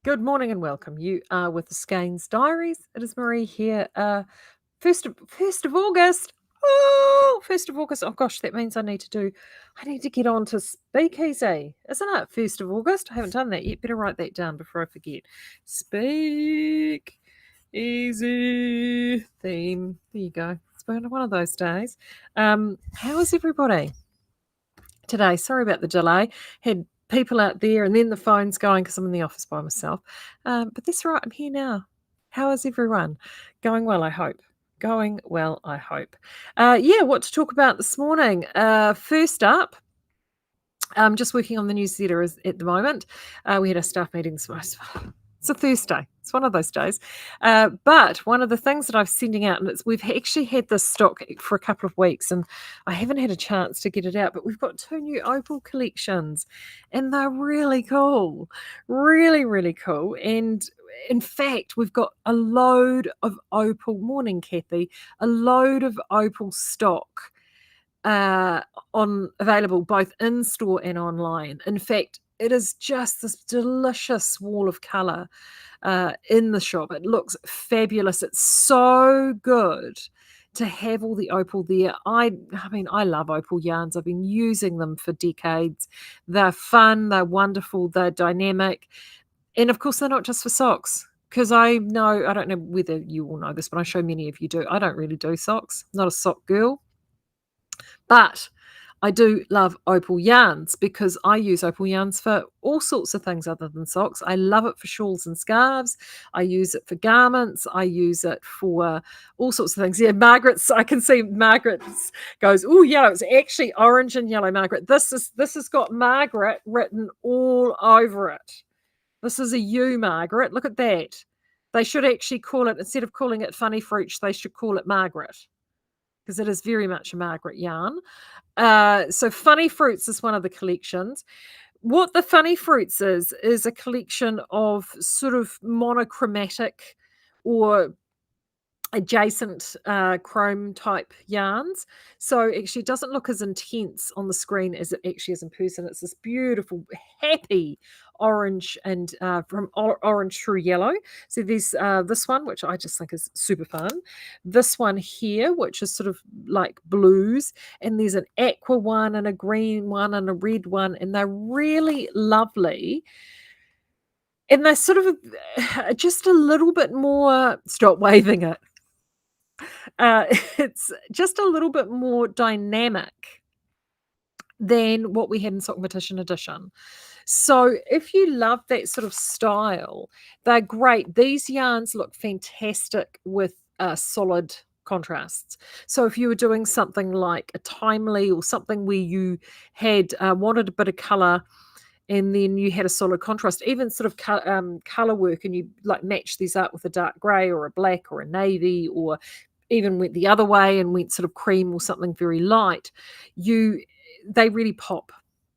Good morning and welcome. You are with the Skeinz Diaries. It is Maree here. First of August. Oh, 1st of August. Oh gosh, that means I need to get on to Speakeasy, isn't it? 1st of August. I haven't done that yet. Better write that down before I forget. Speak easy theme. There you go. It's been one of those days. How is everybody today? Sorry about the delay. Had people out there and then the phone's going because I'm in the office by myself. But that's all right. I'm here now. How is everyone? Going well, I hope. Going well, I hope. What to talk about this morning? First up, I'm just working on the newsletter at the moment. We had a staff meeting this morning. It's a Thursday. It's one of those days. But one of the things that I'm sending out, and we've actually had this stock for a couple of weeks, and I haven't had a chance to get it out, but we've got 2 new Opal collections, and they're really cool. Really, really cool. And in fact, we've got a load of Opal, morning, Kathy, a load of Opal stock available both in store and online. In fact, it is just this delicious wall of colour in the shop. It looks fabulous. It's so good to have all the Opal there. I mean, I love Opal yarns. I've been using them for decades. They're fun, they're wonderful, they're dynamic. And of course, they're not just for socks. Because I don't know whether you all know this, but I'm sure many of you do. I don't really do socks. Not a sock girl. But I do love Opal yarns because I use Opal yarns for all sorts of things other than socks. I love it for shawls and scarves. I use it for garments. I use it for all sorts of things. Yeah, I can see Margaret's goes, oh, yellow. It's actually orange and yellow, Margaret. This has got Margaret written all over it. This is a U, Margaret. Look at that. They should actually call it, instead of calling it Funny Fruits, they should call it Margaret, because it is very much a Margaret yarn. So Funny Fruits is one of the collections. What the Funny Fruits is a collection of sort of monochromatic or adjacent chrome type yarns. So actually it doesn't look as intense on the screen as it actually is in person. It's this beautiful, happy orange and from orange through yellow. So there's this one, which I just think is super fun. This one here, which is sort of like blues. And there's an aqua one and a green one and a red one. And they're really lovely. And they're sort of just a little bit more, stop waving it. It's just a little bit more dynamic than what we had in Sock Competition Edition. So if you love that sort of style, they're great. These yarns look fantastic with solid contrasts. So if you were doing something like a timely or something where you had wanted a bit of colour and then you had a solid contrast, even sort of color work, and you like match these up with a dark gray or a black or a navy, or even went the other way and went sort of cream or something very light, they really pop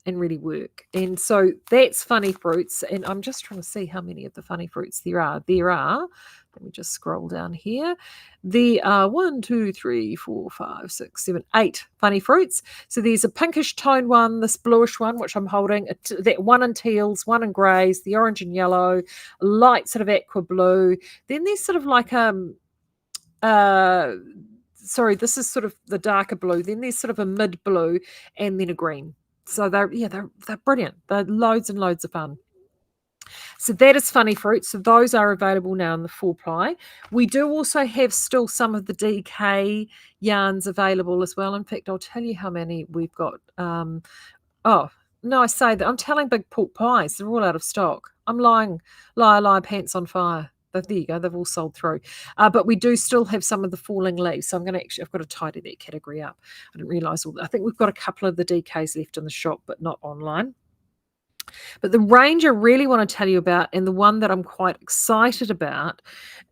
and really work. And so that's Funny Fruits. And I'm just trying to see how many of the Funny Fruits there are. Let me just scroll down here. There are 1, 2, 3, 4, 5, 6, 7, 8 Funny Fruits. So there's a pinkish tone one, this bluish one, which I'm holding, that one in teals, one in greys, the orange and yellow, light sort of aqua blue. Then there's sort of like this is sort of the darker blue. Then there's sort of a mid blue and then a green. So they're brilliant. They're loads and loads of fun. So that is Funny Fruits. So those are available now in the full ply. We do also have still some of the DK yarns available as well. In fact, I'll tell you how many we've got. I say that I'm telling big pork pies. They're all out of stock. I'm lying, liar, pants on fire. But there you go. They've all sold through. But we do still have some of the falling leaves. So I've got to tidy that category up. I didn't realise all that. I think we've got a couple of the DKs left in the shop, but not online. But the range I really want to tell you about, and the one that I'm quite excited about,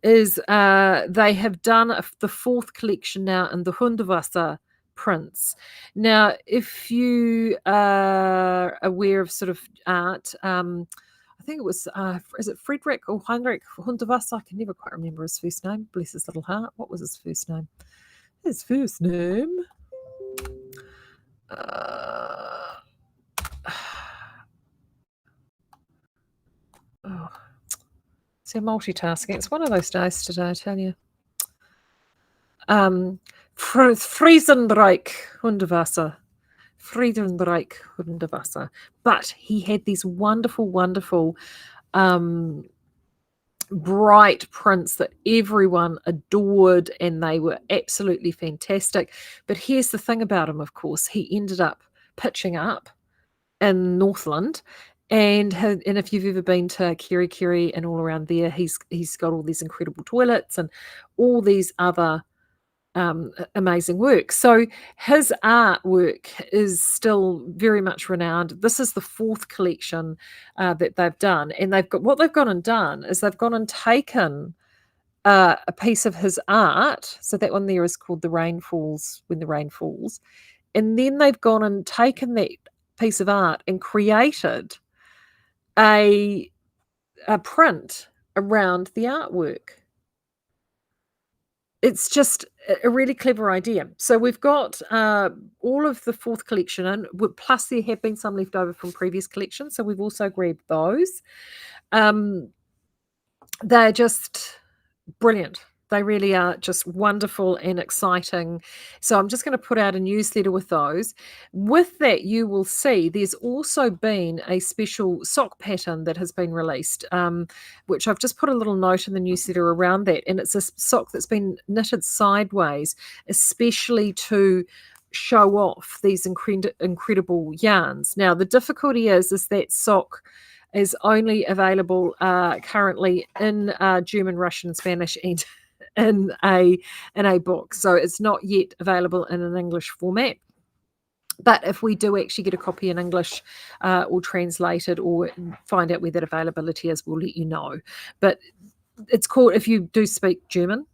is they have done the 4th collection now in the Hundertwasser prints. Now, if you are aware of sort of art, I think it was, is it Friedrich or Heinrich Hundertwasser? I can never quite remember his first name. Bless his little heart. What was his first name? His first name? So multitasking. It's one of those days today, I tell you. Friesenreich Hundertwasser. Friesenreich Hundertwasser. But he had these wonderful, wonderful bright prints that everyone adored, and they were absolutely fantastic. But here's the thing about him, of course, he ended up pitching up in Northland, and if you've ever been to Kerikeri and all around there, he's got all these incredible toilets and all these other amazing work. So his artwork is still very much renowned. This is the 4th collection that they've done, and what they've gone and done is they've gone and taken a piece of his art. So that one there is called "The Rain Falls When the Rain Falls," and then they've gone and taken that piece of art and created a print around the artwork. It's just a really clever idea. So we've got all of the 4th collection in, plus there have been some left over from previous collections, so we've also grabbed those. They're just brilliant. They really are just wonderful and exciting. So I'm just going to put out a newsletter with those. With that, you will see there's also been a special sock pattern that has been released, which I've just put a little note in the newsletter around that. And it's a sock that's been knitted sideways, especially to show off these incredible yarns. Now, the difficulty is that sock is only available currently in German, Russian, Spanish, and in a book. So it's not yet available in an English format. But if we do actually get a copy in English or translated or find out where that availability is, we'll let you know. But it's called, if you do speak German,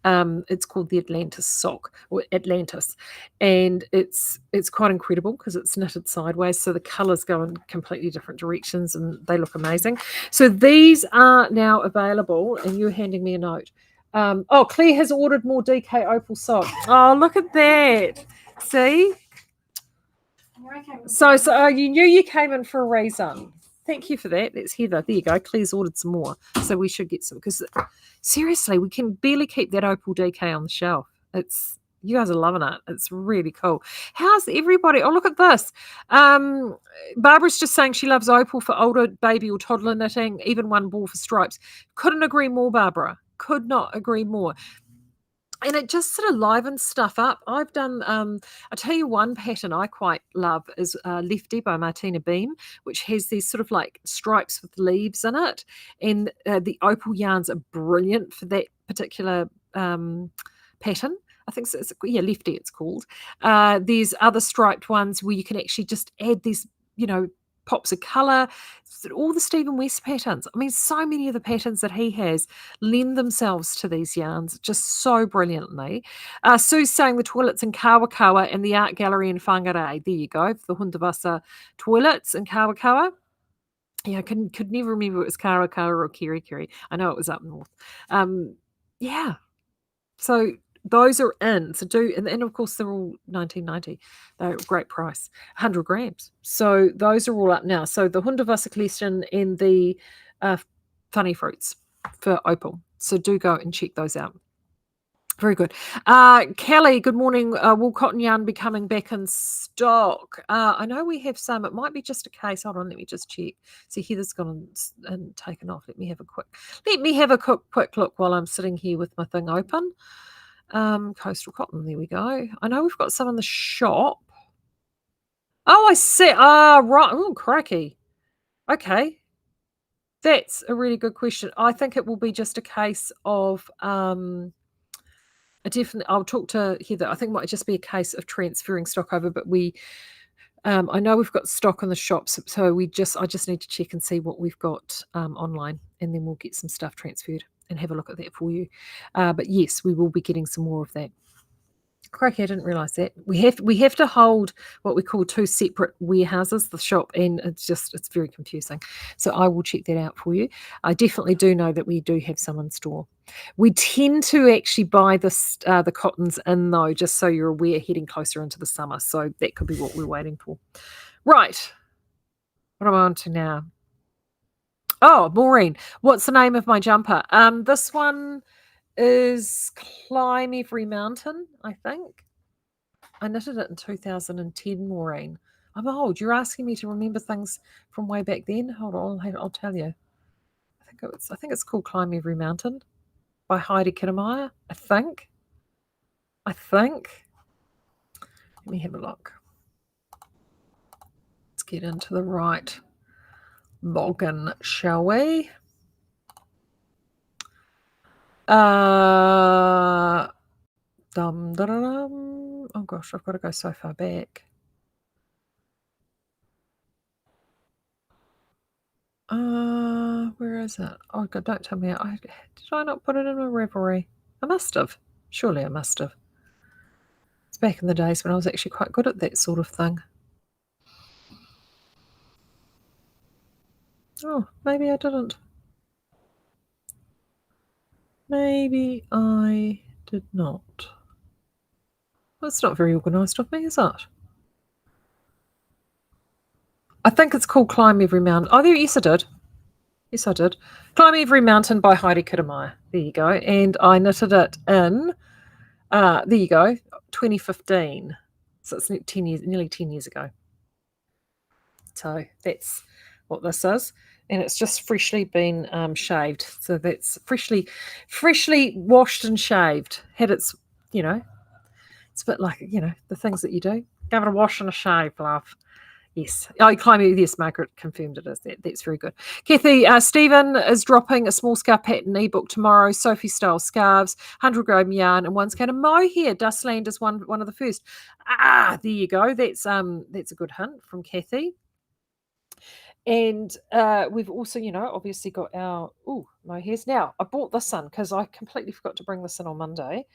it's called the Atlantis sock, or Atlantis, and it's quite incredible because it's knitted sideways, so the colors go in completely different directions and they look amazing. So these are now available, and you're handing me a note. Claire has ordered more DK Opal sock. Oh, look at that. See? So you knew you came in for a reason. Thank you for that. That's Heather. There you go. Claire's ordered some more. So we should get some, because seriously, we can barely keep that Opal DK on the shelf. You guys are loving it. It's really cool. How's everybody? Oh, look at this. Barbara's just saying she loves Opal for older baby or toddler knitting, even one ball for stripes. Couldn't agree more, Barbara. Could not agree more. And it just sort of livens stuff up. I've done, I'll tell you one pattern I quite love is Lefty by Martina Beam, which has these sort of like stripes with leaves in it. And the opal yarns are brilliant for that particular pattern. I think Lefty it's called. There's other striped ones where you can actually just add these, pops of colour. All the Stephen West patterns. I mean, so many of the patterns that he has lend themselves to these yarns just so brilliantly. Sue's saying the toilets in Kawakawa and the art gallery in Whangarei. There you go, the Hundertwasser toilets in Kawakawa. Yeah, I could never remember if it was Kawakawa or Kerikeri. I know it was up north. Yeah. So those are in. So and of course they're all $19.90. They're a great price, 100 grams. So those are all up now. So the Hundertwasser collection and the funny fruits for Opal. So do go and check those out. Very good. Kelly, good morning. Will cotton yarn be coming back in stock? I know we have some. It might be just a case. Hold on, let me just check. See, Heather's gone and taken off. Let me have a quick look while I'm sitting here with my thing open. Coastal cotton, there we go. I know we've got some in the shop. Oh, I see. Right. Oh, crikey. Okay. That's a really good question. I think it will be just a case of I'll talk to Heather. I think it might just be a case of transferring stock over, but I know we've got stock in the shops, so I just need to check and see what we've got online, and then we'll get some stuff transferred and have a look at that for you. But yes, we will be getting some more of that. Crikey, I didn't realise that. We have to hold what we call two separate warehouses, the shop, and it's very confusing. So I will check that out for you. I definitely do know that we do have some in store. We tend to actually buy the cottons in, though, just so you're aware, heading closer into the summer. So that could be what we're waiting for. Right. What am I on to now? Oh, Maureen, what's the name of my jumper? This one is Climb Every Mountain, I think. I knitted it in 2010, Maureen. I'm old. You're asking me to remember things from way back then. Hold on, I'll tell you. I think it's called Climb Every Mountain by Heidi Kittemeyer. I think. Let me have a look. Let's get into the right login, shall we? Oh gosh, I've got to go so far back. Where is it? Oh God, don't tell me. Did I not put it in my Revelry? I must have. Surely I must have. It's back in the days when I was actually quite good at that sort of thing. Oh, maybe I didn't. Maybe I did not. That's not very organised of me, is it? I think it's called Climb Every Mountain. Oh, yes, I did. Yes, I did. Climb Every Mountain by Heidi Kittemeyer. There you go. And I knitted it in, there you go, 2015. So it's nearly 10 years ago. So that's what this is. And it's just freshly been shaved. So that's freshly washed and shaved. Had its, it's a bit like, the things that you do. Give it a wash and a shave, love. Yes. Yes, Margaret confirmed it is that. That's very good. Kathy, Stephen is dropping a small scarf pattern ebook tomorrow. Sophie style scarves, 100-gram yarn, and one's kind of mohair. Dustland is one of the first. There you go. That's a good hint from Kathy. And we've also, obviously got our mohairs. Now, I bought this in because I completely forgot to bring this in on Monday.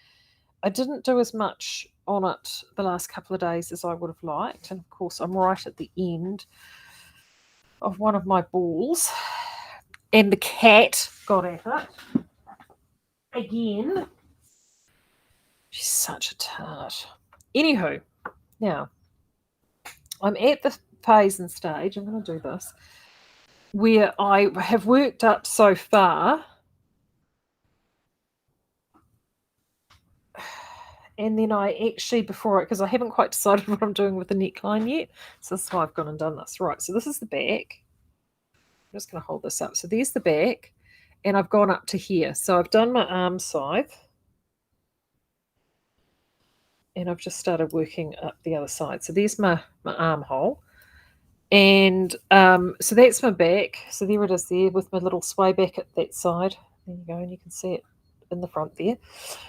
I didn't do as much on it the last couple of days as I would have liked. And of course, I'm right at the end of one of my balls. And the cat got at it. Again. She's such a tart. Anywho, now, I'm at the phase and stage, I'm going to do this, where I have worked up so far. And then I actually, because I haven't quite decided what I'm doing with the neckline yet. So this is why I've gone and done this. Right, so this is the back. I'm just going to hold this up. So there's the back. And I've gone up to here. So I've done my arm side. And I've just started working up the other side. So there's my armhole. And so that's my back. So there it is there with my little sway back at that side. There you go. And you can see it in the front there.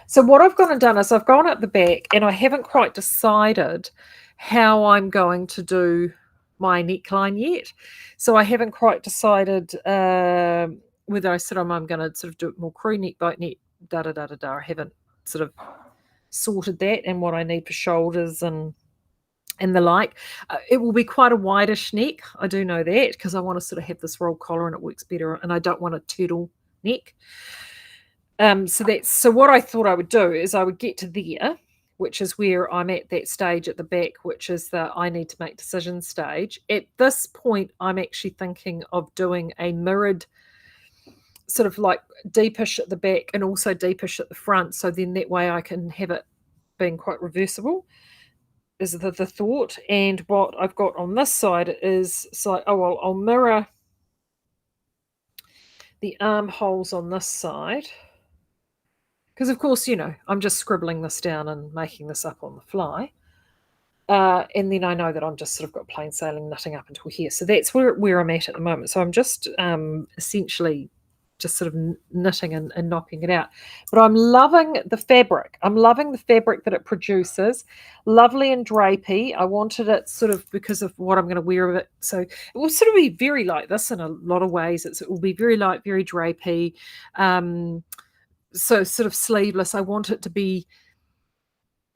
So what I've gone and done is I've gone up the back and I haven't quite decided how I'm going to do my neckline yet. So I haven't quite decided whether I'm going to sort of do it more crew neck, boat neck, da-da-da-da-da. I haven't sort of sorted that and what I need for shoulders and the like. It will be quite a wideish neck. I do know that because I want to sort of have this roll collar and it works better and I don't want a turtle neck. So what I thought I would do is I would get to there, which is where I'm at that stage at the back, which is the I need to make decisions stage. At this point, I'm actually thinking of doing a mirrored sort of like deepish at the back and also deepish at the front. So then that way I can have it being quite reversible is the thought. And what I've got on this side is so I'll mirror the armholes on this side. Because, of course, I'm just scribbling this down and making this up on the fly. And then I know that I'm just sort of got plain sailing knitting up until here. So that's where I'm at the moment. So I'm just essentially just sort of knitting and knocking it out. But I'm loving the fabric. I'm loving the fabric that it produces. Lovely and drapey. I wanted it sort of because of what I'm going to wear with it. So it will sort of be very like this in a lot of ways. It will be very light, very drapey. So sort of sleeveless. I want it to be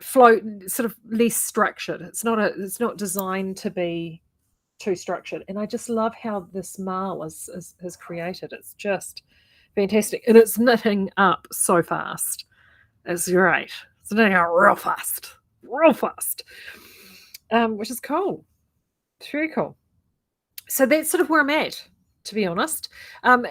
sort of less structured. It's not designed to be too structured. And I just love how this marl is created. It's just fantastic. And it's knitting up so fast. It's great. It's knitting up real fast. Which is cool. It's very cool. So that's sort of where I'm at. to be honest. And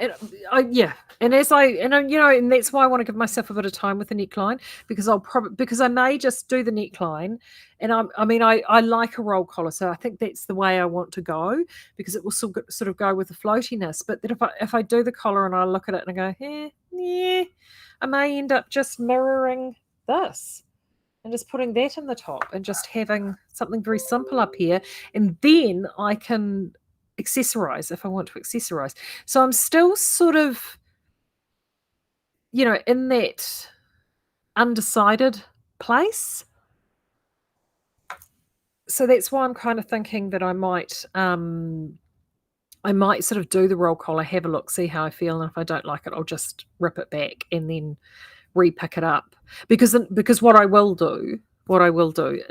yeah, and and that's why I want to give myself a bit of time with the neckline, because because I may just do the neckline, and I like a roll collar, so I think that's the way I want to go, because it will sort of go with the floatiness. But then if I do the collar and I look at it and I go, yeah, I may end up just mirroring this and just putting that in the top and just having something very simple up here, and then I can accessorize if I want to accessorize. So I'm still sort of, in that undecided place. So that's why I'm kind of thinking that I might sort of do the roll collar, have a look, see how I feel, and if I don't like it, I'll just rip it back and then re-pick it up. Because what I will do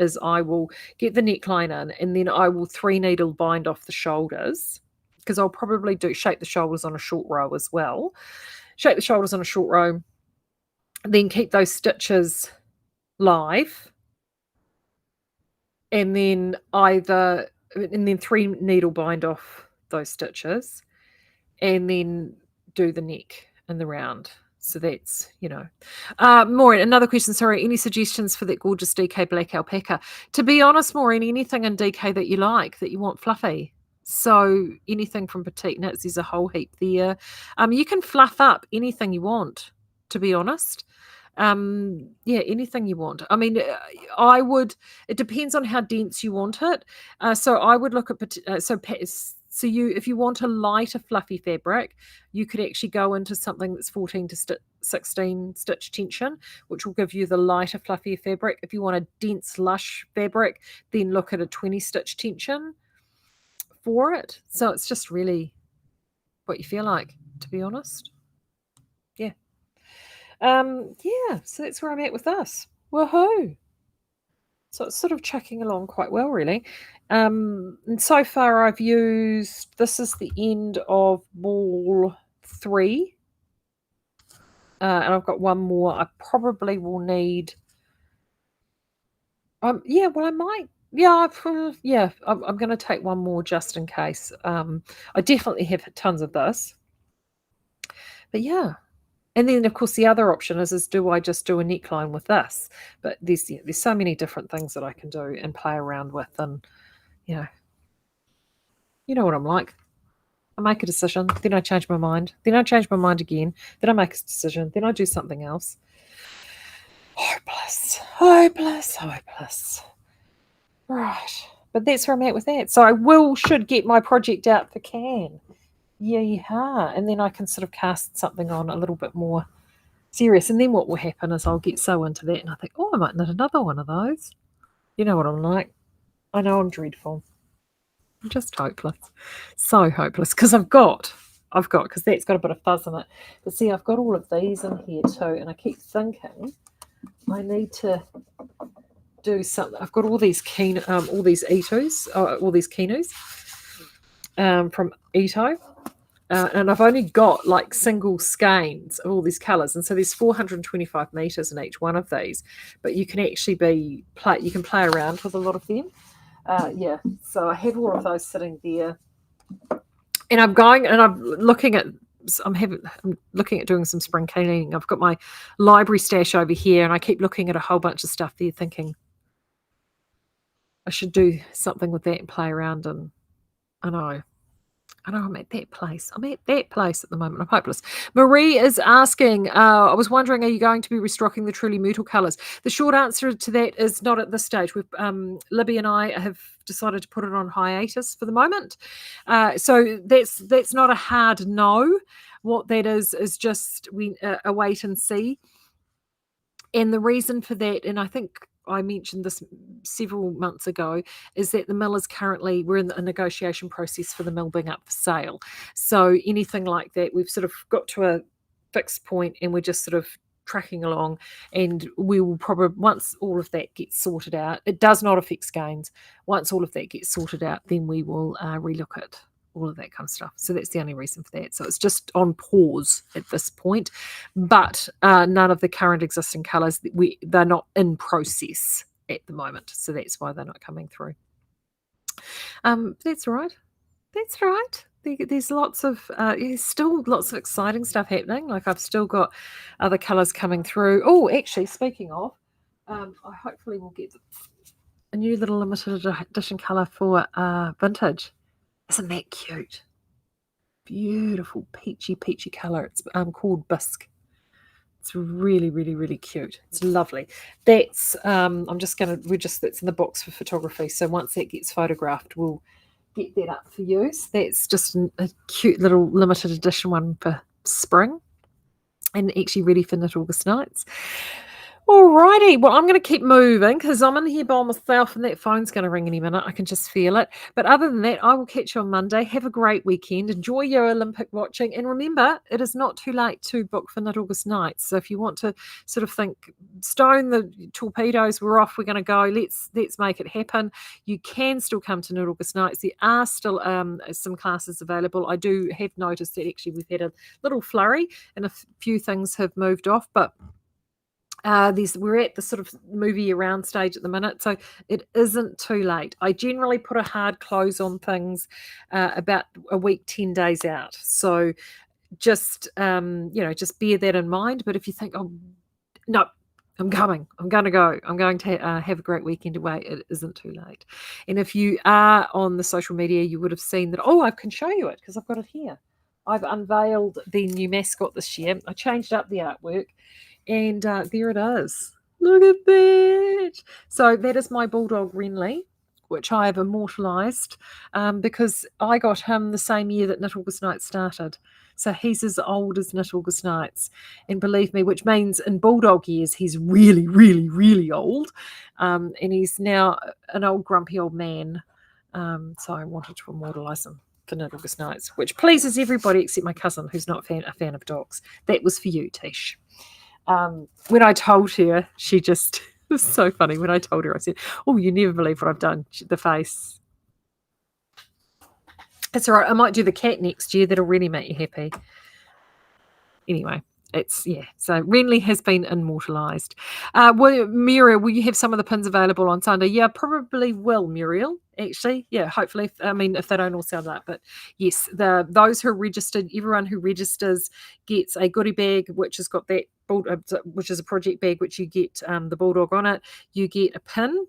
is I will get the neckline in, and then I will 3-needle bind off the shoulders, because I'll probably shape the shoulders on a short row as well. Shape the shoulders on a short row, then keep those stitches live, and then 3-needle bind off those stitches, and then do the neck and the round. So that's, Maureen, another question. Sorry, any suggestions for that gorgeous DK black alpaca? To be honest, Maureen, anything in DK that you like, that you want fluffy. So anything from petite knits, there's a whole heap there. You can fluff up anything you want, to be honest. Yeah, anything you want. I mean, it depends on how dense you want it. So I would look at, if you want a lighter fluffy fabric, you could actually go into something that's 14 to 16 stitch tension, which will give you the lighter fluffier fabric. If you want a dense lush fabric, then look at a 20 stitch tension for it. So it's just really what you feel like, to be honest. Yeah. Yeah, so that's where I'm at with this. Woohoo! So it's sort of chucking along quite well, really. And so far I've used, this is the end of ball 3. And I've got one more. I probably will need, yeah, well, I might, yeah, I'm going to take one more just in case. I definitely have tons of this. But yeah. And then, of course, the other option is do I just do a neckline with this? But there's so many different things that I can do and play around with, and you know what I'm like. I make a decision, then I change my mind, then I change my mind again, then I make a decision, then I do something else. Hopeless, hopeless, hopeless. Right, but that's where I'm at with that. So I should get my project out for Can. Yeah, and then I can sort of cast something on a little bit more serious. And then what will happen is I'll get so into that and I think, I might need another one of those. You know what I'm like. I know I'm dreadful. I'm just hopeless. So hopeless. Because because that's got a bit of fuzz in it. But see, I've got all of these in here too. And I keep thinking I need to do something. I've got all these all these Kinus from Ito. And I've only got like single skeins of all these colours, and so there's 425 meters in each one of these. But you can actually you can play around with a lot of them. Yeah, so I have all of those sitting there, and I'm looking at doing some spring cleaning. I've got my library stash over here, and I keep looking at a whole bunch of stuff there, thinking I should do something with that and play around. And I know I'm at that place. I'm at that place at the moment. I'm hopeless. Maree is asking, I was wondering, are you going to be restocking the truly Myrtle colours? The short answer to that is not at this stage. Libby and I have decided to put it on hiatus for the moment. So that's not a hard no. What that is just a wait and see. And the reason for that, and I think I mentioned this several months ago, is that the mill we're in a negotiation process for the mill being up for sale. So anything like that, we've sort of got to a fixed point and we're just sort of tracking along, and we will probably, once all of that gets sorted out, it does not affect Skeinz. Once all of that gets sorted out, then we will relook at all of that kind of stuff. So that's the only reason for that. So it's just on pause at this point, but none of the current existing colours, they're not in process at the moment. So that's why they're not coming through. That's right. That's right. there's lots of there's still lots of exciting stuff happening. Like I've still got other colours coming through. Oh, actually, speaking of, I hopefully will get a new little limited edition colour for vintage. Isn't that cute? Beautiful peachy colour. It's called Bisque. It's really, really, really cute. It's lovely. That's that's in the box for photography. So once that gets photographed, we'll get that up for use. That's just a cute little limited edition one for spring and actually ready for knit August nights. Alrighty, well, I'm going to keep moving because I'm in here by myself and that phone's going to ring any minute. I can just feel it. But other than that, I will catch you on Monday. Have a great weekend. Enjoy your Olympic watching. And remember, it is not too late to book for Knit August nights. So if you want to sort of think, stone the torpedoes, we're off, we're going to go, let's make it happen. You can still come to Knit August nights. There are still some classes available. I do have noticed that actually we've had a little flurry and a few things have moved off, but we're at the sort of movie around stage at the minute, so it isn't too late. I generally put a hard close on things about a week, 10 days out. So just just bear that in mind. But if you think, oh no, I'm going to go, I'm going to have a great weekend away, it isn't too late. And if you are on the social media, you would have seen that. I can show you it because I've got it here. I've unveiled the new mascot this year. I changed up the artwork. And there it is. Look at that. So that is my bulldog Renly, which I have immortalised because I got him the same year that Knit August Nights started. So he's as old as Knit August Nights. And believe me, which means in bulldog years, he's really, really, really old. And he's now an old grumpy old man. So I wanted to immortalise him for Knit August Nights, which pleases everybody except my cousin, who's not a fan of dogs. That was for you, Tish. When I told her, she just, it was so funny. When I told her, I said, oh, you never believe what I've done. The face. It's all right. I might do the cat next year. That'll really make you happy. Anyway, so Renly has been immortalised. Muriel, will you have some of the pins available on Sunday? Yeah, probably will, Muriel, actually. Yeah, hopefully. If they don't all sell that. But yes, those who are registered, everyone who registers gets a goodie bag, which has got that, which is a project bag, which you get the bulldog on it. You get a pin,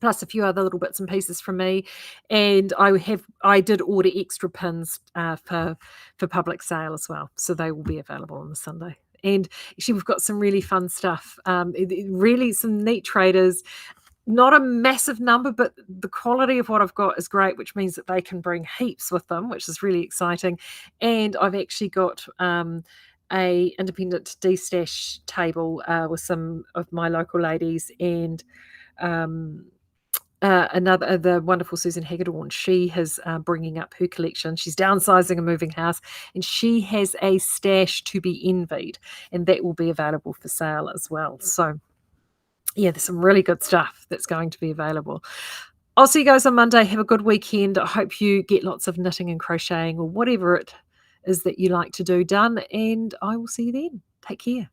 plus a few other little bits and pieces from me. And I did order extra pins for public sale as well. So they will be available on the Sunday. And actually, we've got some really fun stuff. Really some neat traders. Not a massive number, but the quality of what I've got is great, which means that they can bring heaps with them, which is really exciting. And I've actually got a independent de-stash table with some of my local ladies and the wonderful Susan Hagedorn. She is bringing up her collection. She's downsizing and moving house, and she has a stash to be envied, and that will be available for sale as well. So yeah, there's some really good stuff that's going to be available. I'll see you guys on Monday. Have a good weekend. I hope you get lots of knitting and crocheting or whatever it is that you like to do done, and I will see you then. Take care.